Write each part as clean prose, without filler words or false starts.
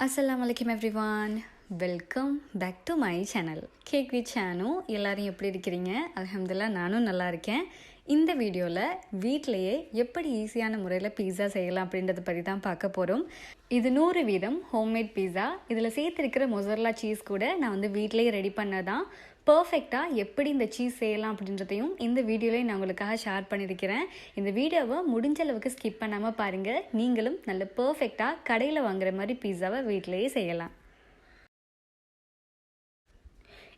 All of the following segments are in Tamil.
அஸ்ஸலாமு அலைக்கும் everyone, welcome back to my channel cake with Chenu. எல்லோரும் எப்படி இருக்கிறீங்க? அல்ஹம்துலில்லாஹ் நானும் நல்லா இருக்கேன். இந்த வீடியோவில் வீட்டிலையே எப்படி ஈஸியான முறையில் பீஸா செய்யலாம் அப்படின்றத பற்றி தான் பார்க்க போகிறோம். இது 100% ஹோம்மேட் பீஸா. இதில் சேர்த்துருக்கிற மொசரல்லா சீஸ் கூட நான் வந்து வீட்டிலேயே ரெடி பண்ணதான். பர்ஃபெக்டாக எப்படி இந்த சீஸ் செய்யலாம் அப்படின்றதையும் இந்த வீடியோலேயே நான் உங்களுக்காக ஷேர் பண்ணியிருக்கிறேன். இந்த வீடியோவை முடிஞ்ச அளவுக்கு ஸ்கிப் பண்ணாமல் பாருங்கள். நீங்களும் நல்ல பர்ஃபெக்டாக கடையில் வாங்குற மாதிரி பீஸாவை வீட்டிலேயே செய்யலாம்.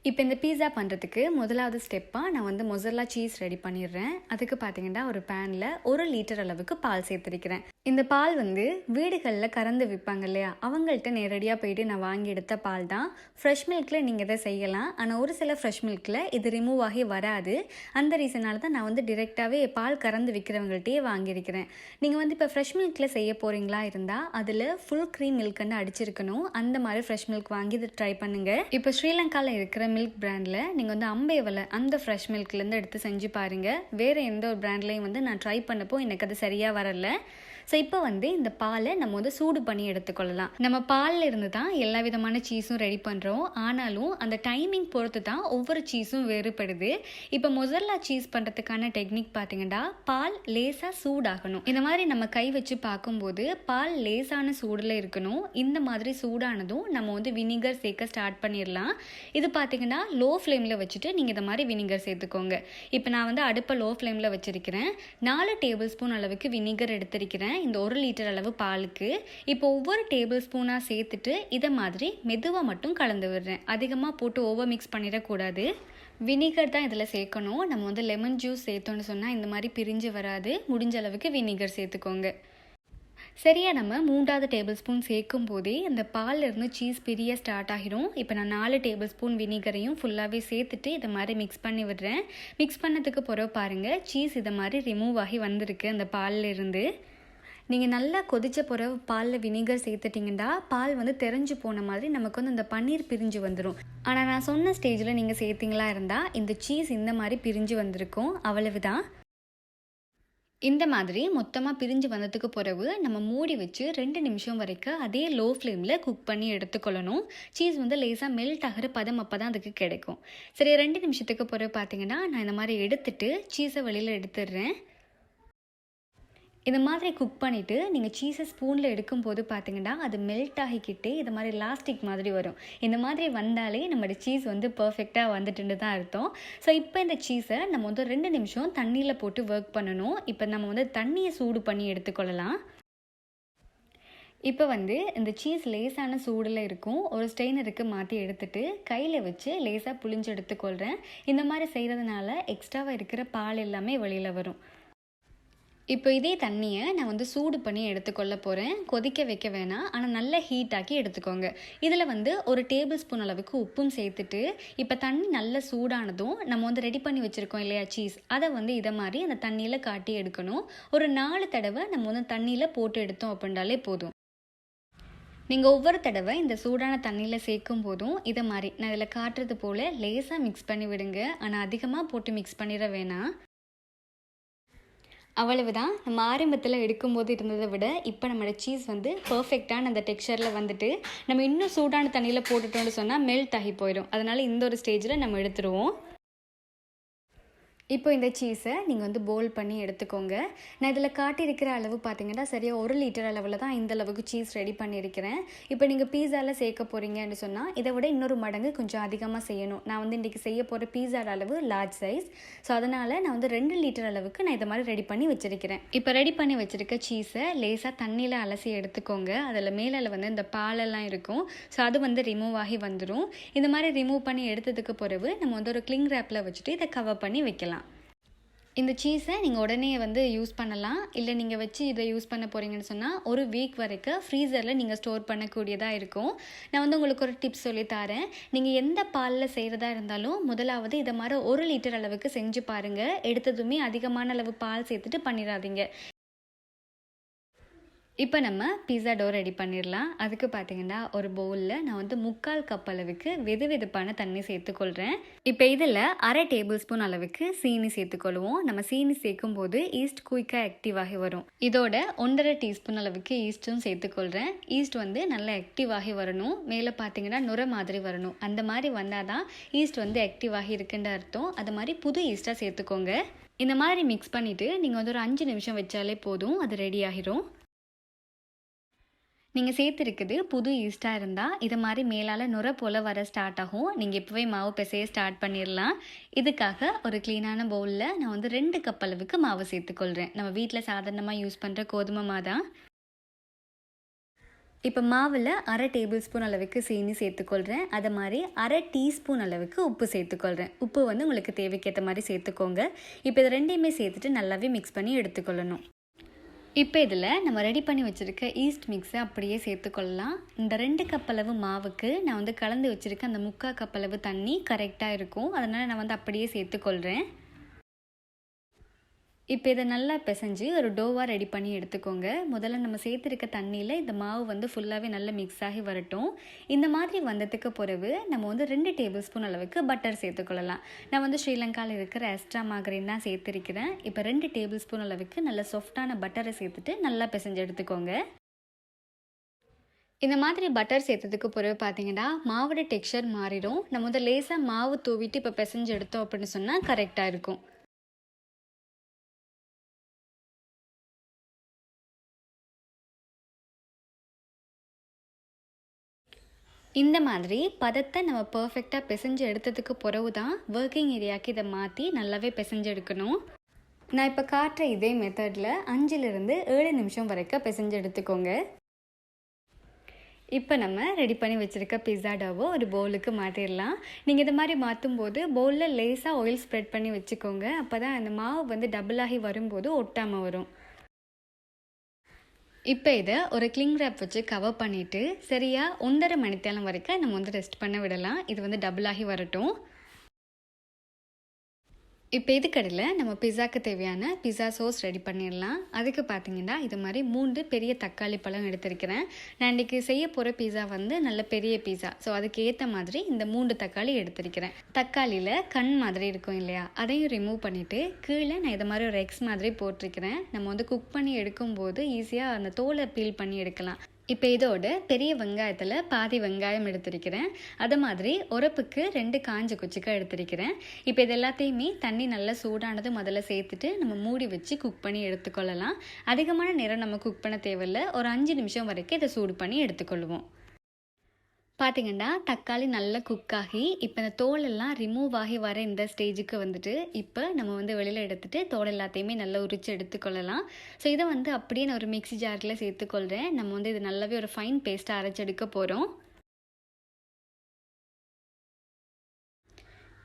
இப்போ இந்த பீஸா பண்ணுறதுக்கு முதலாவது ஸ்டெப்பாக நான் வந்து மொசரல்லா சீஸ் ரெடி பண்ணிடுறேன். அதுக்கு பார்த்தீங்கன்னா ஒரு பேனில் 1 லிட்டர் அளவுக்கு பால் சேர்த்துருக்கிறேன். இந்த பால் வந்து வீடுகளில் கறந்து விற்பாங்க இல்லையா, அவங்கள்ட்ட நேரடியாக போயிட்டு நான் வாங்கி எடுத்த பால் தான். ஃப்ரெஷ் மில்கில் நீங்கள் இதை செய்யலாம். ஆனால் ஒரு சில ஃப்ரெஷ் மில்கில் இது ரிமூவ் ஆகி வராது. அந்த ரீசனால தான் நான் வந்து டிரெக்டாகவே பால் கறந்து விற்கிறவங்கள்ட்டையே வாங்கியிருக்கிறேன். நீங்கள் வந்து இப்போ ஃப்ரெஷ் மில்கில் செய்ய போகிறீங்களா இருந்தால் அதில் ஃபுல் க்ரீம் மில்க்குன்னு அடிச்சிருக்கணும். அந்த மாதிரி ஃப்ரெஷ் மில்க் வாங்கி இதை ட்ரை பண்ணுங்கள். இப்போ ஸ்ரீலங்காவில் இருக்கிற மில்க் பிராண்டில் நீங்கள் வந்து அம்பேவலை அந்த ஃப்ரெஷ் மில்க்லேருந்து எடுத்து செஞ்சு பாருங்கள். வேறு எந்த ஒரு பிராண்ட்லேயும் வந்து நான் ட்ரை பண்ணப்போ எனக்கு அது சரியாக வரலை. ஸோ இப்போ வந்து இந்த பாலை நம்ம வந்து சூடு பண்ணி எடுத்துக்கொள்ளலாம். நம்ம பாலில் இருந்து தான் எல்லா விதமான சீஸும் ரெடி பண்ணுறோம். ஆனாலும் அந்த டைமிங் பொறுத்து தான் ஒவ்வொரு சீஸும் வேறுபடுது. இப்போ மொசரல்லா சீஸ் பண்ணுறதுக்கான டெக்னிக் பார்த்தீங்கன்னா பால் லேசாக சூடாகணும். இந்த மாதிரி நம்ம கை வச்சு பார்க்கும்போது பால் லேசான சூடில் இருக்கணும். இந்த மாதிரி சூடானதும் நம்ம வந்து வினிகர் சேர்க்க ஸ்டார்ட் பண்ணிடலாம். இது பார்த்தீங்கன்னா லோ ஃப்ளேமில் வச்சுட்டு நீங்கள் இந்த மாதிரி வினிகர் சேர்த்துக்கோங்க. இப்போ நான் வந்து அடுப்பை லோ ஃப்ளேமில் வச்சுருக்கிறேன். 4 டேபிள் ஸ்பூன் அளவுக்கு வினிகர் எடுத்திருக்கிறேன் இந்த 1 லிட்டர் அளவு பாலுக்கு. இப்போ ஒவ்வொரு டேபிள் ஸ்பூனாக சேர்த்துட்டு இதை மாதிரி மெதுவாக மட்டும் கலந்து விடுறேன். அதிகமாக போட்டு ஓவர் மிக்ஸ் பண்ணிடக்கூடாது. வினிகர் தான் இதில் சேர்க்கணும். நம்ம வந்து லெமன் ஜூஸ் சேர்த்தோன்னு சொன்னால் இந்த மாதிரி பிரிஞ்சு வராது. முடிஞ்ச அளவுக்கு வினிகர் சேர்த்துக்கோங்க. சரியாக நம்ம 3வது டேபிள் ஸ்பூன் சேர்க்கும் போதே அந்த பாலில் இருந்து சீஸ் பிரிய ஸ்டார்ட் ஆகிரும். இப்போ நான் 4 டேபிள் ஸ்பூன் வினிகரையும் ஃபுல்லாகவே சேர்த்துட்டு இதை மாதிரி மிக்ஸ் பண்ணி விடுறேன். மிக்ஸ் பண்ணதுக்கு பிறகு பாருங்கள் சீஸ் இதை மாதிரி ரிமூவ் ஆகி வந்திருக்கு அந்த பாலில் இருந்து. நீங்கள் நல்லா கொதித்த பிறகு பாலில் வினிகர் சேர்த்துட்டிங்கன்னா பால் வந்து தெரிஞ்சு போன மாதிரி நமக்கு வந்து அந்த பன்னீர் பிரிஞ்சு வந்துடும். ஆனால் நான் சொன்ன ஸ்டேஜில் நீங்கள் சேர்த்திங்களா இருந்தால் இந்த சீஸ் இந்த மாதிரி பிரிஞ்சு வந்திருக்கும். அவ்வளவுதான். இந்த மாதிரி மொத்தமாக பிரிஞ்சு வந்ததுக்கு பிறகு நம்ம மூடி வச்சு 2 நிமிஷம் வரைக்கும் அதே லோ ஃப்ளேமில் குக் பண்ணி எடுத்துக்கொள்ளணும். சீஸ் வந்து லேசாக மெல்ட் ஆகிற பதம் அப்போ தான் அதுக்கு கிடைக்கும். சரி, 2 நிமிஷத்துக்கு பிறகு பார்த்தீங்கன்னா நான் இந்த மாதிரி எடுத்துட்டு சீஸை வெளியில் எடுத்துடுறேன். இந்த மாதிரி குக் பண்ணிவிட்டு நீங்கள் சீஸை ஸ்பூனில் எடுக்கும்போது பார்த்தீங்கன்னா அது மெல்ட் ஆகிக்கிட்டே இது மாதிரி லாஸ்டிக் மாதிரி வரும். இந்த மாதிரி வந்தாலே நம்மளோட சீஸ் வந்து பர்ஃபெக்டாக வந்துட்டுன்னு தான் அர்த்தம். ஸோ இப்போ இந்த சீஸை நம்ம வந்து 2 நிமிஷம் தண்ணியில் போட்டு ஒர்க் பண்ணணும். இப்போ நம்ம வந்து தண்ணியை சூடு பண்ணி எடுத்துக்கொள்ளலாம். இப்போ வந்து இந்த சீஸ் லேசான சூடில் இருக்கும். ஒரு ஸ்டெயினருக்கு மாற்றி எடுத்துட்டு கையில் வச்சு லேசாக புளிஞ்சு எடுத்துக்கொள்கிறேன். இந்த மாதிரி செய்கிறதுனால எக்ஸ்ட்ராவாக இருக்கிற பால் எல்லாமே வெளியில் வரும். இப்போ இதே தண்ணியை நான் வந்து சூடு பண்ணி எடுத்துக்கொள்ள போகிறேன். கொதிக்க வைக்க வேணாம், ஆனால் நல்லா ஹீட் ஆக்கி எடுத்துக்கோங்க. இதில் வந்து ஒரு டேபிள் ஸ்பூன் அளவுக்கு உப்பும் சேர்த்துட்டு இப்போ தண்ணி நல்லா சூடானதும் நம்ம வந்து ரெடி பண்ணி வச்சுருக்கோம் இல்லையா சீஸ், அதை வந்து இதை மாதிரி அந்த தண்ணியில் காட்டி எடுக்கணும். ஒரு 4 தடவை நம்ம வந்து தண்ணியில் போட்டு எடுத்தோம் அப்படின்றாலே போதும். நீங்கள் ஒவ்வொரு தடவை இந்த சூடான தண்ணியில் சேர்க்கும் போதும் இதை மாதிரி நான் இதில் காட்டுறது போல் லேசாக மிக்ஸ் பண்ணி விடுங்க. ஆனால் அதிகமாக போட்டு மிக்ஸ் பண்ணிட வேணாம். அவ்வளவுதான். நம்ம ஆரம்பத்தில் எடுக்கும்போது இருந்ததை விட இப்போ நம்மளோட சீஸ் வந்து பர்ஃபெக்டான அந்த டெக்ஸ்சரில் வந்துட்டு நம்ம இன்னும் சூடான தண்ணியில் போட்டுட்டோம்னு சொன்னால் மெல்ட் ஆகி போயிடும். அதனால் இந்த ஒரு ஸ்டேஜில் நம்ம எடுத்துருவோம். இப்போ இந்த சீஸை நீங்கள் வந்து போல் பண்ணி எடுத்துக்கோங்க. நான் இதில் காட்டியிருக்கிற அளவு பார்த்தீங்கன்னா சரியாக 1 லிட்டர் அளவில் தான் இந்த அளவுக்கு சீஸ் ரெடி பண்ணியிருக்கிறேன். இப்போ நீங்கள் பீஸாவில் சேர்க்க போகிறீங்கன்னு சொன்னால் இதை விட இன்னொரு மடங்கு கொஞ்சம் அதிகமாக செய்யணும். நான் வந்து இன்றைக்கி செய்ய போகிற பீஸாவோட அளவு லார்ஜ் சைஸ். ஸோ அதனால் நான் வந்து 2 லிட்டர் அளவுக்கு நான் இதை மாதிரி ரெடி பண்ணி வச்சுருக்கிறேன். இப்போ ரெடி பண்ணி வச்சுருக்க சீஸை லேசாக தண்ணியில் அலசி எடுத்துக்கோங்க. அதில் மேலே வந்து இந்த பாலெல்லாம் இருக்கும். ஸோ அது வந்து ரிமூவ் ஆகி வந்துடும். இந்த மாதிரி ரிமூவ் பண்ணி எடுத்ததுக்கு பிறகு நம்ம வந்து ஒரு கிளிங் ரேப்பில் வச்சுட்டு இதை கவர் பண்ணி வைக்கலாம். இந்த சீஸை நீங்கள் உடனே வந்து யூஸ் பண்ணலாம். இல்லை நீங்கள் வச்சு இதை யூஸ் பண்ண போகிறீங்கன்னு சொன்னால் 1 வீக் வரைக்கும் ஃப்ரீசரில் நீங்கள் ஸ்டோர் பண்ணக்கூடியதாக இருக்கும். நான் வந்து உங்களுக்கு ஒரு டிப்ஸ் சொல்லித்தரேன். நீங்கள் எந்த பாலில் செய்கிறதா இருந்தாலும் முதலாவது இதை மாதிரி 1 லிட்டர் அளவுக்கு செஞ்சு பாருங்கள். எடுத்ததுமே அதிகமான அளவு பால் சேர்த்துட்டு பண்ணிடாதீங்க. இப்போ நம்ம பீஸா டோ ரெடி பண்ணிடலாம். அதுக்கு பார்த்தீங்கன்னா ஒரு பவுலில் நான் வந்து 3/4 கப் அளவுக்கு வெதுவெதுப்பான தண்ணி சேர்த்துக்கொள்கிறேன். இப்போ இதில் 1/2 டேபிள் ஸ்பூன் அளவுக்கு சீனி சேர்த்துக்கொள்வோம். நம்ம சீனி சேர்க்கும் போது ஈஸ்ட் குயிக்காக ஆக்டிவ் ஆகி வரும். இதோட 1/2 டீஸ்பூன் அளவுக்கு ஈஸ்ட்டும் சேர்த்துக்கொள்கிறேன். ஈஸ்ட் வந்து நல்லா ஆக்டிவ் ஆகி வரணும். மேலே பார்த்தீங்கன்னா நுரை மாதிரி வரணும். அந்த மாதிரி வந்தால் தான் ஈஸ்ட் வந்து ஆக்டிவ் ஆகி இருக்குன்ற அர்த்தம். அது மாதிரி புது ஈஸ்ட்டாக சேர்த்துக்கோங்க. இந்த மாதிரி மிக்ஸ் பண்ணிவிட்டு நீங்கள் வந்து ஒரு 5 நிமிஷம் வச்சாலே போதும், அது ரெடி ஆகிரும். நீங்கள் சேர்த்துருக்குது புது ஈஸ்ட்டாக இருந்தால் இது மாதிரி மேலால் நுரை போல் வர ஸ்டார்ட் ஆகும். நீங்கள் இப்போவே மாவு பிசைய ஸ்டார்ட் பண்ணிடலாம். இதுக்காக ஒரு க்ளீனான பவுலில் நான் வந்து 2 கப் அளவுக்கு மாவு சேர்த்துக்கொள்கிறேன். நம்ம வீட்டில் சாதாரணமாக யூஸ் பண்ணுற கோதுமை மாவு தான். இப்போ மாவில் 1/2 டேபிள் ஸ்பூன் அளவுக்கு சீனி சேர்த்துக்கொள்கிறேன். அது மாதிரி 1/2 டீஸ்பூன் அளவுக்கு உப்பு சேர்த்துக்கொள்கிறேன். உப்பு வந்து உங்களுக்கு தேவைக்கேற்ற மாதிரி சேர்த்துக்கோங்க. இப்போ இது ரெண்டையுமே சேர்த்துட்டு நல்லாவே மிக்ஸ் பண்ணி எடுத்துக்கொள்ளணும். இப்போ இதில் நம்ம ரெடி பண்ணி வச்சுருக்க ஈஸ்ட் மிக்ஸை அப்படியே சேர்த்துக்கொள்ளலாம். இந்த 2 கப் அளவு மாவுக்கு நான் வந்து கலந்து வச்சுருக்க அந்த 3/4 கப் அளவு தண்ணி கரெக்டாக இருக்கும். அதனால் நான் வந்து அப்படியே சேர்த்துக்கொள்கிறேன். இப்போ இதை நல்லா பிசைஞ்சு ஒரு டோவாக ரெடி பண்ணி எடுத்துக்கோங்க. முதல்ல நம்ம சேர்த்துருக்க தண்ணியில் இந்த மாவு வந்து ஃபுல்லாகவே நல்லா மிக்ஸ் ஆகி வரட்டும். இந்த மாதிரி வந்ததுக்கு பிறகு நம்ம வந்து 2 டேபிள் ஸ்பூன் அளவுக்கு பட்டர் சேர்த்துக்கொள்ளலாம். நான் வந்து ஸ்ரீலங்காவில் இருக்கிற எக்ஸ்ட்ரா மார்கரின் தான் சேர்த்துருக்கிறேன். இப்போ 2 டேபிள் ஸ்பூன் அளவுக்கு நல்ல சாஃப்டான பட்டரை சேர்த்துட்டு நல்லா பிசைஞ்சு எடுத்துக்கோங்க. இந்த மாதிரி பட்டர் சேர்த்ததுக்கு பிறகு பார்த்தீங்கன்னா மாவோட டெக்ஸ்சர் மாறிடும். நம்ம வந்து லேசாக மாவு தூவிட்டு இப்போ பிசைஞ்சு எடுத்தோம் அப்படின்னு சொன்னால் கரெக்டாக இருக்கும். இந்த மாதிரி பதத்தை நம்ம பர்ஃபெக்டாக பிசைஞ்சு எடுத்ததுக்கு பிறகு தான் ஒர்க்கிங் ஏரியாவுக்கு இதை மாற்றி நல்லாவே பிசைஞ்சு எடுக்கணும். நான் இப்போ காட்டுற இதே மெத்தடில் 5லிருந்து 7 நிமிஷம் வரைக்கும் பிசைஞ்சு எடுத்துக்கோங்க. இப்போ நம்ம ரெடி பண்ணி வச்சுருக்க பிஸ்ஸா டோவை ஒரு பவுலுக்கு மாற்றிடலாம். நீங்கள் இது மாதிரி மாற்றும் போது பவுலில் லேசாக ஆயில் ஸ்ப்ரெட் பண்ணி வச்சுக்கோங்க. அப்போ தான் அந்த மாவு வந்து டபுளாகி வரும்போது ஒட்டாமல் வரும். இப்போ இதை ஒரு கிளிங் ரேப் வச்சு கவர் பண்ணிவிட்டு சரியாக 1.5 மணித்தேரம் வரைக்கும் நம்ம வந்து ரெஸ்ட் பண்ண விடலாம். இது வந்து டபுளாகி வரட்டும். இப்போ இதுக்கடையில் நம்ம பிஸாக்கு தேவையான பிஸா சோஸ் ரெடி பண்ணிடலாம். அதுக்கு பார்த்தீங்கன்னா இது மாதிரி 3 பெரிய தக்காளி பழம் எடுத்திருக்கிறேன். நான் இன்றைக்கி செய்ய போகிற பிஸா வந்து நல்ல பெரிய பிஸா. ஸோ அதுக்கு ஏற்ற மாதிரி இந்த 3 தக்காளி எடுத்திருக்கிறேன். தக்காளியில் கண் மாதிரி இருக்கும் இல்லையா, அதையும் ரிமூவ் பண்ணிவிட்டு கீழே நான் இது மாதிரி ஒரு எக்ஸ் மாதிரி போட்டிருக்கிறேன். நம்ம வந்து குக் பண்ணி எடுக்கும்போது ஈஸியாக அந்த தோலை பீல் பண்ணி எடுக்கலாம். இப்போ இதோட பெரிய வெங்காயத்தில் பாதி வெங்காயம் எடுத்திருக்கிறேன். அது மாதிரி உரப்புக்கு 2 காஞ்ச குச்சிக்காய் எடுத்திருக்கிறேன். இப்போ இது எல்லாத்தையுமே தண்ணி நல்லா சூடானது முதல்ல சேர்த்துட்டு நம்ம மூடி வச்சு குக் பண்ணி எடுத்துக்கொள்ளலாம். அதிகமான நேரம் நம்ம குக் பண்ண தேவையில்லை. ஒரு 5 நிமிஷம் வரைக்கும் இதை சூடு பண்ணி எடுத்துக்கொள்வோம். பார்த்திங்கன்னா தக்காளி நல்லா குக் ஆகி இப்போ இந்த தோலெல்லாம் ரிமூவ் ஆகி வர இந்த ஸ்டேஜுக்கு வந்துட்டு இப்போ நம்ம வந்து வெளியில் எடுத்துகிட்டு தோல் எல்லாத்தையுமே நல்லா உரித்து எடுத்துக்கொள்ளலாம். ஸோ இதை வந்து அப்படியே நான் ஒரு மிக்ஸி ஜாரில் சேர்த்துக்கொள்கிறேன். நம்ம வந்து இது நல்லாவே ஒரு ஃபைன் பேஸ்ட்டாக அரைச்செடுக்க போகிறோம்.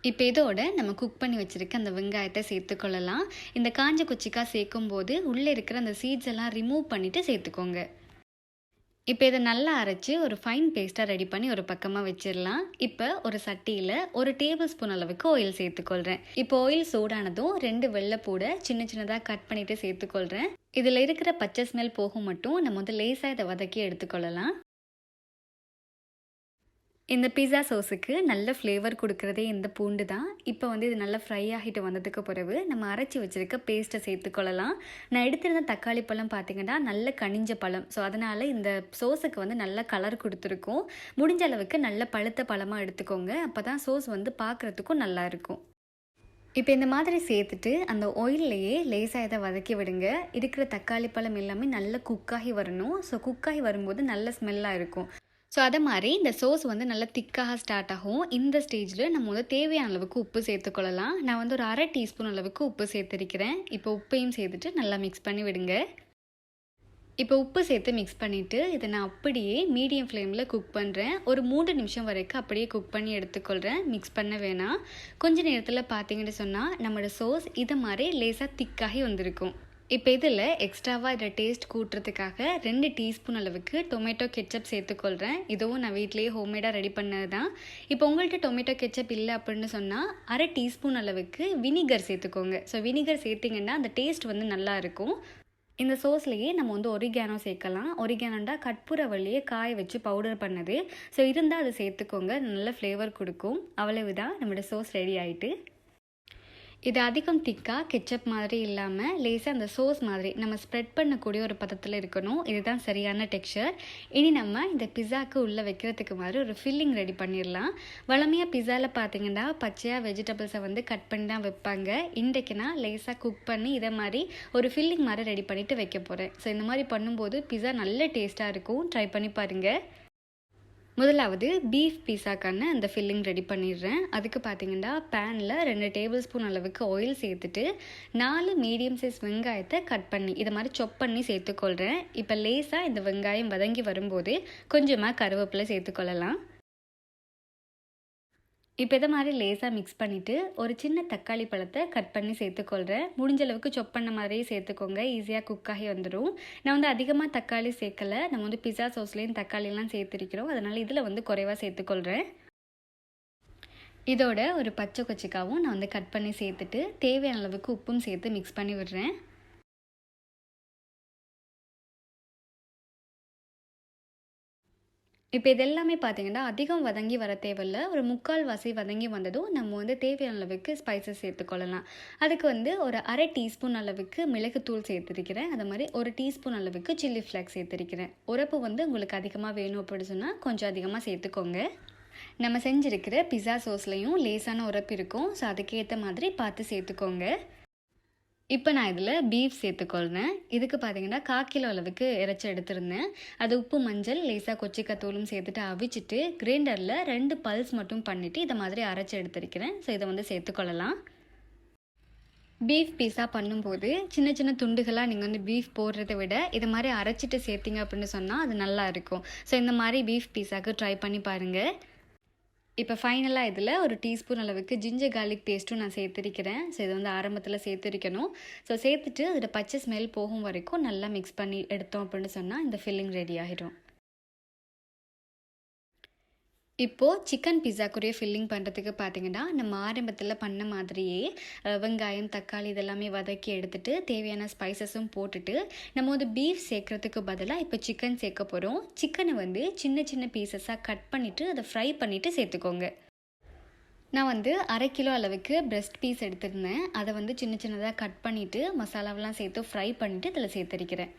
இப்போ இதோட நம்ம குக் பண்ணி வச்சுருக்க அந்த வெங்காயத்தை சேர்த்துக்கொள்ளலாம். இந்த காஞ்ச குச்சிக்காய் சேர்க்கும்போது உள்ளே இருக்கிற அந்த சீட்ஸ் எல்லாம் ரிமூவ் பண்ணிவிட்டு சேர்த்துக்கோங்க. இப்போ இதை நல்லா அரைச்சி ஒரு ஃபைன் பேஸ்ட்டாக ரெடி பண்ணி ஒரு பக்கமாக வச்சிடலாம். இப்போ ஒரு சட்டியில் 1 டேபிள் ஸ்பூன் அளவுக்கு ஆயில் சேர்த்துக்கொள்கிறேன். இப்போ ஆயில் சூடானதும் 2 வெள்ளைப்பூடை சின்ன சின்னதாக கட் பண்ணிவிட்டு சேர்த்துக்கொள்கிறேன். இதில் இருக்கிற பச்சை ஸ்மெல் போகும் மட்டும் நம்ம வந்து லேசாக இதை வதக்கி எடுத்துக்கொள்ளலாம். இந்த பிஸா சோஸுக்கு நல்ல ஃப்ளேவர் கொடுக்குறதே இந்த பூண்டு தான். இப்போ வந்து இது நல்லா ஃப்ரை ஆகிட்டு வந்ததுக்கு பிறகு நம்ம அரைச்சி வச்சுருக்க பேஸ்ட்டை சேர்த்துக்கொள்ளலாம். நான் எடுத்திருந்த தக்காளி பழம் பார்த்திங்கன்னா நல்ல கனிஞ்ச பழம். ஸோ அதனால் இந்த சோஸுக்கு வந்து நல்ல கலர் கொடுத்துருக்கும். முடிஞ்ச அளவுக்கு நல்ல பழுத்த பழமாக எடுத்துக்கோங்க. அப்போ தான் சோஸ் வந்து பார்க்குறதுக்கும் நல்லா இருக்கும். இப்போ இந்த மாதிரி சேர்த்துட்டு அந்த ஆயில்லையே லேசாக இதை வதக்கி விடுங்க. இருக்கிற தக்காளி பழம் எல்லாமே நல்லா குக்காகி வரணும். ஸோ குக்காகி வரும்போது நல்ல ஸ்மெல்லாக இருக்கும். ஸோ அதை மாதிரி இந்த சோஸ் வந்து நல்லா திக்காக ஸ்டார்ட் ஆகும். இந்த ஸ்டேஜில் நம்ம வந்து தேவையான அளவுக்கு உப்பு சேர்த்துக்கொள்ளலாம். நான் வந்து ஒரு 1/2 டீஸ்பூன் அளவுக்கு உப்பு சேர்த்துருக்கிறேன். இப்போ உப்பையும் சேர்த்துட்டு நல்லா மிக்ஸ் பண்ணி விடுங்க. இப்போ உப்பு சேர்த்து மிக்ஸ் பண்ணிவிட்டு இதை நான் அப்படியே மீடியம் ஃப்ளேமில் குக் பண்ணுறேன். ஒரு 3 நிமிஷம் வரைக்கும் அப்படியே குக் பண்ணி எடுத்துக்கொள்கிறேன். மிக்ஸ் பண்ண வேணாம். கொஞ்சம் நேரத்தில் பார்த்தீங்கன்னு சொன்னால் நம்மளோட சோஸ் இதை மாதிரி லேசாக திக்காகி வந்திருக்கும். இப்போ இதில் எக்ஸ்ட்ராவாக இதில் டேஸ்ட் கூட்டுறதுக்காக 2 டீஸ்பூன் அளவுக்கு டொமேட்டோ கெச்சப் சேர்த்துக்கொள்கிறேன். இதுவும் நான் வீட்டிலேயே ஹோம்மேடாக ரெடி பண்ணது தான். இப்போ உங்கள்கிட்ட டொமேட்டோ கெச்சப் இல்லை அப்படின்னு சொன்னால் 1/2 டீஸ்பூன் அளவுக்கு வினிகர் சேர்த்துக்கோங்க. ஸோ வினிகர் சேர்த்திங்கன்னா அந்த டேஸ்ட் வந்து நல்லா இருக்கும். இந்த சோஸ்லேயே நம்ம வந்து ஒரிகானோ சேர்க்கலாம். ஒரிகானோண்டா கற்பூரவள்ளியை காய வச்சு பவுடர் பண்ணது. ஸோ இருந்தால் அதை சேர்த்துக்கோங்க, நல்ல ஃப்ளேவர் கொடுக்கும். அவ்வளவுதான், நம்மளோட சோஸ் ரெடி ஆகிட்டு. இது அதிகம் திக்காக கெச்சப் மாதிரி இல்லாமல் லேசாக அந்த சோஸ் மாதிரி நம்ம ஸ்ப்ரெட் பண்ணக்கூடிய ஒரு பதத்தில் இருக்கணும். இதுதான் சரியான டெக்ஸ்சர். இனி நம்ம இந்த பிஸாவுக்கு உள்ளே வைக்கிறதுக்கு மாதிரி ஒரு ஃபில்லிங் ரெடி பண்ணிடலாம். வழமையாக பிஸாவில் பார்த்தீங்கன்னா பச்சையாக வெஜிடபிள்ஸை வந்து கட் பண்ணி தான் வைப்பாங்க. இன்றைக்கு நான் லேசாக குக் பண்ணி இதை மாதிரி ஒரு ஃபில்லிங் மாதிரி ரெடி பண்ணிவிட்டு வைக்க போகிறேன். ஸோ இந்த மாதிரி பண்ணும்போது பிஸா நல்ல டேஸ்ட்டாக இருக்கும். ட்ரை பண்ணி பாருங்கள். முதலாவது பீஃப் பீஸாக்கான அந்த ஃபில்லிங் ரெடி பண்ணிடுறேன். அதுக்கு பார்த்தீங்கன்னா பேனில் 2 டேபிள் ஸ்பூன் அளவுக்கு ஆயில் சேர்த்துட்டு 4 மீடியம் சைஸ் வெங்காயத்தை கட் பண்ணி இதை மாதிரி சொப் பண்ணி சேர்த்துக்கொள்கிறேன். இப்போ லேசாக இந்த வெங்காயம் வதங்கி வரும்போது கொஞ்சமாக கருவேப்பிலை சேர்த்துக்கொள்ளலாம். இப்போ இதை மாதிரி லேசாக மிக்ஸ் பண்ணிவிட்டு ஒரு சின்ன தக்காளி பழத்தை கட் பண்ணி சேர்த்துக்கொள்கிறேன். முடிஞ்ச அளவுக்கு சொப் பண்ண மாதிரியே சேர்த்துக்கோங்க, ஈஸியாக குக் ஆகி வந்துடும். நான் வந்து அதிகமாக தக்காளி சேர்க்கலை, நம்ம வந்து பிஸா சோஸ்லேயும் தக்காளியெல்லாம் சேர்த்துருக்கிறோம், அதனால் இதில் வந்து குறைவாக சேர்த்துக்கொள்கிறேன். இதோட ஒரு பச்சை கொச்சிக்காவும் நான் வந்து கட் பண்ணி சேர்த்துட்டு தேவையான அளவுக்கு உப்பும் சேர்த்து மிக்ஸ் பண்ணி விடுறேன். இப்போ இது எல்லாமே பார்த்தீங்கன்னா அதிகம் வதங்கி வர தேவையில்ல. ஒரு 3/4 வதங்கி வந்ததும் நம்ம வந்து தேவையான அளவுக்கு ஸ்பைசஸ் சேர்த்துக்கொள்ளலாம். அதுக்கு வந்து ஒரு 1/2 டீஸ்பூன் அளவுக்கு மிளகுத்தூள் சேர்த்துருக்கிறேன். அது மாதிரி 1 டீஸ்பூன் அளவுக்கு சில்லி ஃப்ளேக்ஸ் சேர்த்துருக்கிறேன். உரப்பு வந்து உங்களுக்கு அதிகமாக வேணும் அப்படின்னு சொன்னால் கொஞ்சம் அதிகமாக சேர்த்துக்கோங்க. நம்ம செஞ்சுருக்கிற பிஸா சோஸ்லேயும் லேசான உரப்பு இருக்கும். ஸோ அதுக்கேற்ற மாதிரி பார்த்து சேர்த்துக்கோங்க. இப்போ நான் இதில் பீஃப் சேர்த்துக்கொள்கிறேன். இதுக்கு பார்த்தீங்கன்னா 1/4 கிலோ அளவுக்கு இறைச்சி எடுத்திருந்தேன். அது உப்பு, மஞ்சள், லேசாக கொச்சிக்காத்தூளும் சேர்த்துட்டு அவிச்சிட்டு கிரைண்டரில் 2 பல்ஸ் மட்டும் பண்ணிவிட்டு இதை மாதிரி அரைச்சி எடுத்திருக்கிறேன். ஸோ இதை வந்து சேர்த்துக்கொள்ளலாம். பீஃப் பீஸா பண்ணும்போது சின்ன சின்ன துண்டுகளாக நீங்கள் வந்து பீஃப் போடுறதை விட இதை மாதிரி அரைச்சிட்டு சேர்த்திங்க அப்படின்னு சொன்னால் அது நல்லா இருக்கும். ஸோ இந்த மாதிரி பீஃப் பீஸாவுக்கு ட்ரை பண்ணி பாருங்கள். இப்போ ஃபைனலாக இதில் ஒரு டீஸ்பூன் அளவுக்கு ஜிஞ்சர் கார்லிக் பேஸ்ட்டும் நான் சேர்த்துருக்கிறேன். ஸோ இது வந்து ஆரம்பத்தில் சேர்த்துருக்கணும். ஸோ சேர்த்துட்டு அதில் பச்சை ஸ்மெல் போகும் வரைக்கும் நல்லா மிக்ஸ் பண்ணி எடுத்தோம் அப்படின்னு சொன்னால் இந்த ஃபில்லிங் ரெடி ஆகிடும். இப்போது சிக்கன் பிஸாக்குரிய ஃபில்லிங் பண்ணுறதுக்கு பார்த்தீங்கன்னா நம்ம ஆரம்பத்தில் பண்ண மாதிரியே வெங்காயம், தக்காளி இதெல்லாமே வதக்கி எடுத்துகிட்டு தேவையான ஸ்பைசஸும் போட்டுட்டு நம்ம வந்து பீஃப் சேர்க்குறதுக்கு பதிலாக இப்போ சிக்கன் சேர்க்க போகிறோம். சிக்கனை வந்து சின்ன சின்ன பீசஸாக கட் பண்ணிவிட்டு அதை ஃப்ரை பண்ணிவிட்டு சேர்த்துக்கோங்க. நான் வந்து 1/2 கிலோ அளவுக்கு பிரெஸ்ட் பீஸ் எடுத்திருந்தேன். அதை வந்து சின்ன சின்னதாக கட் பண்ணிவிட்டு மசாலாவெலாம் சேர்த்து ஃப்ரை பண்ணிவிட்டு இதில் சேர்த்துருக்கிறேன்.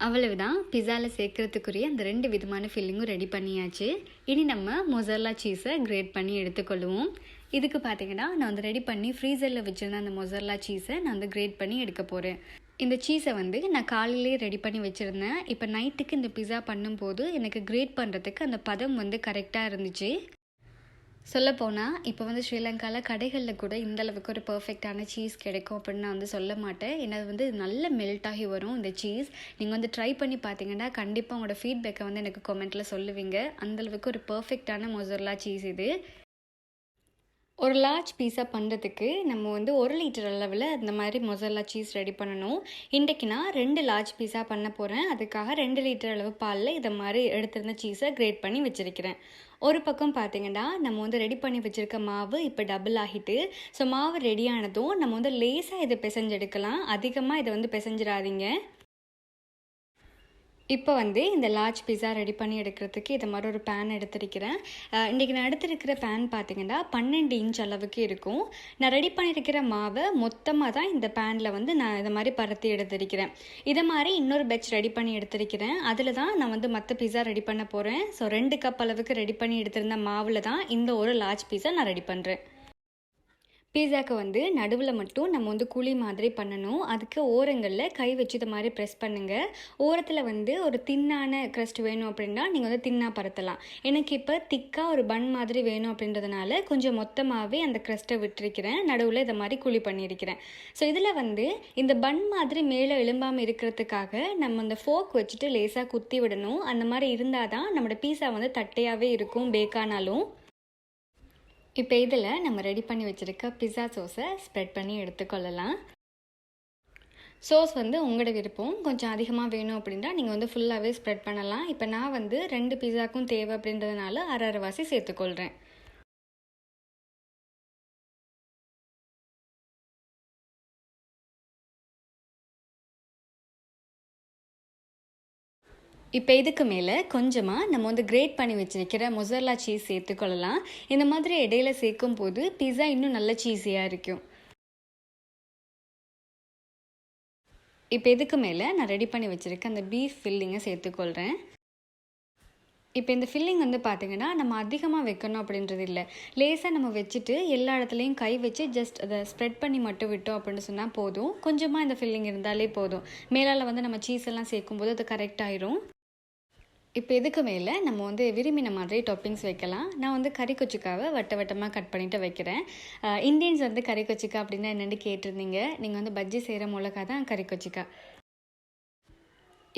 அவ்வளவுதான், பிஸாவில் சேர்க்குறதுக்குரிய அந்த 2 விதமான ஃபில்லிங்கும் ரெடி பண்ணியாச்சு. இனி நம்ம மொசரல்லா சீஸை கிரேட் பண்ணி எடுத்துக்கொள்ளுவோம். இதுக்கு பார்த்தீங்கன்னா நான் வந்து ரெடி பண்ணி ஃப்ரீசரில் வச்சுருந்த அந்த மொசரல்லா சீஸை நான் வந்து கிரேட் பண்ணி எடுக்க போகிறேன். இந்த சீஸை வந்து நான் காலையிலே ரெடி பண்ணி வச்சுருந்தேன். இப்போ நைட்டுக்கு இந்த பிஸா பண்ணும்போது எனக்கு கிரேட் பண்ணுறதுக்கு அந்த பதம் வந்து கரெக்டாக இருந்துச்சு. சொல்லப்போனால் இப்போ வந்து ஸ்ரீலங்காவில் கடைகளில் கூட இந்தளவுக்கு ஒரு பர்ஃபெக்டான சீஸ் கிடைக்கும் அப்படின்னு நான் வந்து சொல்ல மாட்டேன். ஏன்னா அது வந்து நல்ல மெல்ட் ஆகி வரும் இந்த சீஸ். நீங்கள் வந்து ட்ரை பண்ணி பார்த்தீங்கன்னா கண்டிப்பாக உங்களோட ஃபீட்பேக்கை வந்து எனக்கு கமெண்ட்டில் சொல்லுவீங்க. அந்தளவுக்கு ஒரு பர்ஃபெக்டான மொசரல்லா சீஸ் இது. ஒரு லார்ஜ் பீஸா பண்ணுறதுக்கு நம்ம வந்து 1 லிட்டர் அளவில் இந்த மாதிரி மொசரல்லா சீஸ் ரெடி பண்ணணும். இன்றைக்கு நான் 2 லார்ஜ் பீஸா பண்ண போகிறேன். அதுக்காக 2 லிட்டர் அளவு பாலில் இதை மாதிரி எடுத்திருந்த சீஸை கிரேட் பண்ணி வச்சுருக்கிறேன். ஒரு பக்கம் பார்த்தீங்கன்னா நம்ம வந்து ரெடி பண்ணி வச்சுருக்க மாவு இப்போ டபுள் ஆகிட்டு. ஸோ மாவு ரெடியானதும் நம்ம வந்து லேசாக இதை பிசைஞ்சு எடுக்கலாம். அதிகமாக இதை வந்து பிசைஞ்சிடாதீங்க. இப்போ வந்து இந்த லார்ஜ் பிஸா ரெடி பண்ணி எடுக்கிறதுக்கு இதை மாதிரி ஒரு பேன் எடுத்திருக்கிறேன். இன்றைக்கி நான் எடுத்திருக்கிற பேன் பார்த்திங்கன்னா 12 இன்ச் அளவுக்கு இருக்கும். நான் ரெடி பண்ணியிருக்கிற மாவை மொத்தமாக தான் இந்த பேனில் வந்து நான் இதை மாதிரி பருத்தி எடுத்திருக்கிறேன். இதை மாதிரி இன்னொரு பேட்ச் ரெடி பண்ணி எடுத்திருக்கிறேன். அதில் தான் நான் வந்து மற்ற பிஸா ரெடி பண்ண போகிறேன். ஸோ 2 கப் அளவுக்கு ரெடி பண்ணி எடுத்திருந்த மாவில் தான் இந்த ஒரு லார்ஜ் பிஸா நான் ரெடி பண்ணுறேன். பீஸாவுக்கு வந்து நடுவில் மட்டும் நம்ம வந்து குழி மாதிரி பண்ணணும். அதுக்கு ஓரங்களில் கை வச்சு இது மாதிரி ப்ரெஸ் பண்ணுங்கள். ஓரத்தில் வந்து ஒரு தின்னான க்ரஸ்ட் வேணும் அப்படின்னா நீங்கள் வந்து தின்னாக பரத்தலாம். எனக்கு இப்போ திக்காக ஒரு பன் மாதிரி வேணும் அப்படின்றதுனால கொஞ்சம் மொத்தமாகவே அந்த க்ரஸ்ட்டை விட்டுருக்கிறேன். நடுவில் இதை மாதிரி குழி பண்ணியிருக்கிறேன். ஸோ இதில் வந்து இந்த பன் மாதிரி மேலே எழும்பாமல் இருக்கிறதுக்காக நம்ம அந்த ஃபோக் வச்சுட்டு லேசாக குத்தி விடணும். அந்த மாதிரி இருந்தால் தான் நம்மளோட பீஸா வந்து தட்டையாகவே இருக்கும் பேக்கானாலும். இப்போ இதில் நம்ம ரெடி பண்ணி வச்சுருக்க பிஸா சோஸை ஸ்ப்ரெட் பண்ணி எடுத்துக்கொள்ளலாம். சோஸ் வந்து உங்களோட விருப்பம். கொஞ்சம் அதிகமாக வேணும் அப்படின்னா நீங்கள் வந்து ஃபுல்லாகவே ஸ்ப்ரெட் பண்ணலாம். இப்போ நான் வந்து 2 பிஸாக்கும் தேவை அப்படின்றதுனால அரைவாசி சேர்த்துக்கொள்கிறேன். இப்போ இதுக்கு மேலே கொஞ்சமாக நம்ம வந்து கிரேட் பண்ணி வச்சிருக்கிற மொசரல்லா சீஸ் சேர்த்துக்கொள்ளலாம். இந்த மாதிரி இடையில சேர்க்கும் போது பிஸா இன்னும் நல்ல சீஸியாக இருக்கும். இப்போ இதுக்கு மேலே நான் ரெடி பண்ணி வச்சுருக்க அந்த பீஃப் ஃபில்லிங்கை சேர்த்துக்கொள்கிறேன். இப்போ இந்த ஃபில்லிங் வந்து பார்த்திங்கன்னா நம்ம அதிகமாக வைக்கணும் அப்படின்றது இல்லை. லேசாக நம்ம வச்சுட்டு எல்லா இடத்துலையும் கை வச்சு ஜஸ்ட் அதை ஸ்ப்ரெட் பண்ணி மட்டும் விட்டோம் அப்படின்னு சொன்னால் போதும். கொஞ்சமாக இந்த ஃபில்லிங் இருந்தாலே போதும். மேலால் வந்து நம்ம சீஸ் எல்லாம் சேர்க்கும்போது அது கரெக்ட் ஆயிரும். இப்போ இதுக்கு மேலே நம்ம வந்து விரும்பின மாதிரி டாப்பிங்ஸ் வைக்கலாம். நான் வந்து கறி கொச்சிக்காவை வட்ட வட்டமாக கட் பண்ணிவிட்டு வைக்கிறேன். இந்தியன்ஸ் வந்து கறி கொச்சிக்கா அப்படின்னா என்னென்னு கேட்டிருந்தீங்க. நீங்கள் வந்து பஜ்ஜி செய்கிற மிளகா தான் கறி கொச்சிக்கா.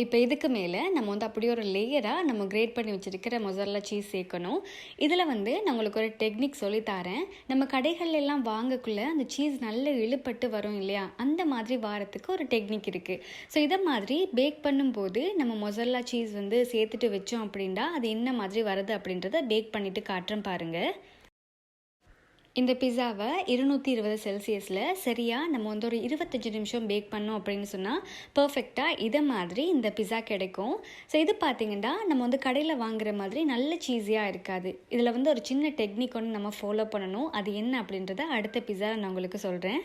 இப்போ இதுக்கு மேலே நம்ம வந்து அப்படியே ஒரு லேயராக நம்ம கிரேட் பண்ணி வச்சுருக்கிற மொசரல்லா சீஸ் சேர்க்கணும். இதில் வந்து நான் உங்களுக்கு ஒரு டெக்னிக் சொல்லித்தரேன். நம்ம கடைகள்லாம் வாங்கக்குள்ளே அந்த சீஸ் நல்ல இழுப்பட்டு வரும் இல்லையா, அந்த மாதிரி வாரத்துக்கு ஒரு டெக்னிக் இருக்குது. ஸோ இதை மாதிரி பேக் பண்ணும்போது நம்ம மொசரல்லா சீஸ் வந்து சேர்த்துட்டு வச்சோம் அப்படின்னா அது என்ன மாதிரி வருது அப்படின்றத பேக் பண்ணிவிட்டு காட்டுறேன் பாருங்கள். இந்த பிஸாவை 220 செல்சியஸில் சரியாக நம்ம வந்து ஒரு 25 நிமிஷம் பேக் பண்ணோம் அப்படின்னு சொன்னால் பர்ஃபெக்டாக இதை மாதிரி இந்த பிஸா கிடைக்கும். ஸோ இது பார்த்திங்கன்னா நம்ம வந்து கடையில் வாங்குற மாதிரி நல்ல சீஸியாக இருக்காது. இதில் வந்து ஒரு சின்ன டெக்னிக் ஒன்று நம்ம ஃபாலோ பண்ணணும். அது என்ன அப்படின்றத அடுத்த பிஸாவில் நான் உங்களுக்கு சொல்கிறேன்.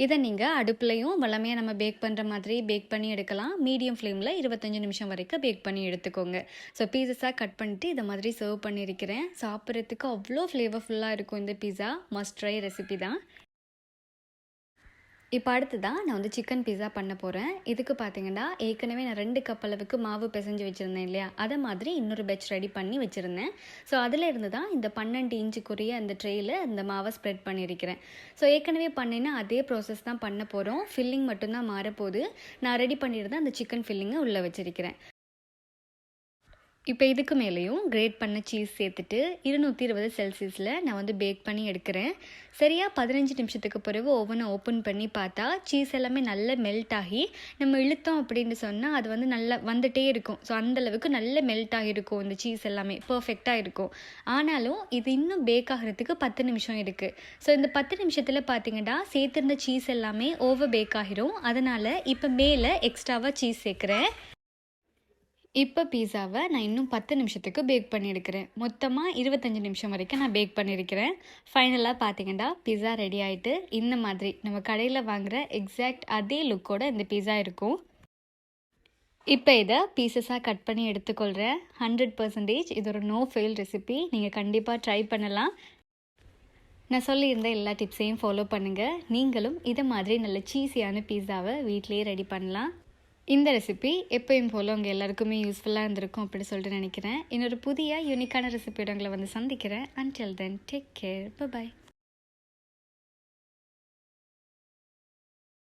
இதை நீங்கள் அடுப்புலையும் வளமையாக நம்ம பேக் பண்ணுற மாதிரி பேக் பண்ணி எடுக்கலாம். மீடியம் ஃப்ளேமில் 25 நிமிஷம் வரைக்கும் பேக் பண்ணி எடுத்துக்கோங்க. ஸோ பீஸஸாக கட் பண்ணிட்டு இதை மாதிரி சர்வ் பண்ணியிருக்கிறேன். சாப்பிட்றதுக்கு அவ்வளோ ஃப்ளேவர்ஃபுல்லாக இருக்கும் இந்த பீஸா. மஸ்ட் ட்ரை ரெசிபி தான். இப்போ அடுத்ததான் நான் வந்து சிக்கன் பீஸா பண்ண போகிறேன். இதுக்கு பார்த்தீங்கன்னா ஏற்கனவே நான் 2 கப் அளவுக்கு மாவு பிசைஞ்சு வச்சுருந்தேன் இல்லையா, அதை மாதிரி இன்னொரு பேட்ச் ரெடி பண்ணி வச்சுருந்தேன். ஸோ அதில் இருந்து தான் இந்த 12 இன்ச்சுக்குரிய அந்த ட்ரேயில் அந்த மாவை ஸ்ப்ரெட் பண்ணியிருக்கிறேன். ஸோ ஏற்கனவே பண்ணினா அதே ப்ராசஸ் தான் பண்ண போகிறோம். ஃபில்லிங் மட்டும்தான் மாறப்போகுது. நான் ரெடி பண்ணியிருந்தேன் அந்த சிக்கன் ஃபில்லிங்கை உள்ளே வச்சுருக்கிறேன். இப்போ இதுக்கு மேலேயும் கிரேட் பண்ண சீஸ் சேர்த்துட்டு 220 செல்சியஸில் நான் வந்து பேக் பண்ணி எடுக்கிறேன். சரியாக 15 நிமிஷத்துக்கு பிறகு ஓவனை ஓப்பன் பண்ணி பார்த்தா சீஸ் எல்லாமே நல்லா மெல்ட் ஆகி நம்ம இழுத்தோம் அப்படின்னு சொன்னால் அது வந்து நல்லா வந்துகிட்டே இருக்கும். ஸோ அந்தளவுக்கு நல்ல மெல்ட் ஆகிருக்கும் இந்த சீஸ் எல்லாமே பர்ஃபெக்டாக இருக்கும். ஆனாலும் இது இன்னும் பேக் ஆகிறதுக்கு 10 நிமிஷம் இருக்குது. ஸோ இந்த 10 நிமிஷத்தில் பார்த்தீங்கன்னா சேர்த்துருந்த சீஸ் எல்லாமே ஓவர் பேக் ஆகிரும். அதனால் இப்போ மேலே எக்ஸ்ட்ராவாக சீஸ் சேர்க்குறேன். இப்போ பீஸாவை நான் இன்னும் 10 நிமிஷத்துக்கு பேக் பண்ணி எடுக்கிறேன். மொத்தமாக 25 நிமிஷம் வரைக்கும் நான் பேக் பண்ணியிருக்கிறேன். ஃபைனலாக பார்த்தீங்கன்னா பீஸா ரெடி ஆகிட்டு இந்த மாதிரி நம்ம கடையில் வாங்குகிற எக்ஸாக்ட் அதே லுக்கோட இந்த பீஸா இருக்கும். இப்போ இதை பீசஸாக கட் பண்ணி எடுத்துக்கொள்கிறேன். 100% இது ஒரு நோ ஃபெயில் ரெசிபி. நீங்கள் கண்டிப்பாக ட்ரை பண்ணலாம். நான் சொல்லியிருந்த எல்லா டிப்ஸையும் ஃபாலோ பண்ணுங்கள். நீங்களும் இதை மாதிரி நல்ல சீஸியான பீஸாவை வீட்டிலேயே ரெடி பண்ணலாம். இந்த ரெசிபி எப்பயும் போல் உங்கள் எல்லாருக்குமே யூஸ்ஃபுல்லாக இருந்திருக்கும் அப்படின்னு சொல்லிட்டு நினைக்கிறேன். இன்னொரு புதிய யூனிக்கான ரெசிபியோட உங்களை வந்து சந்திக்கிறேன். Until then take care. By.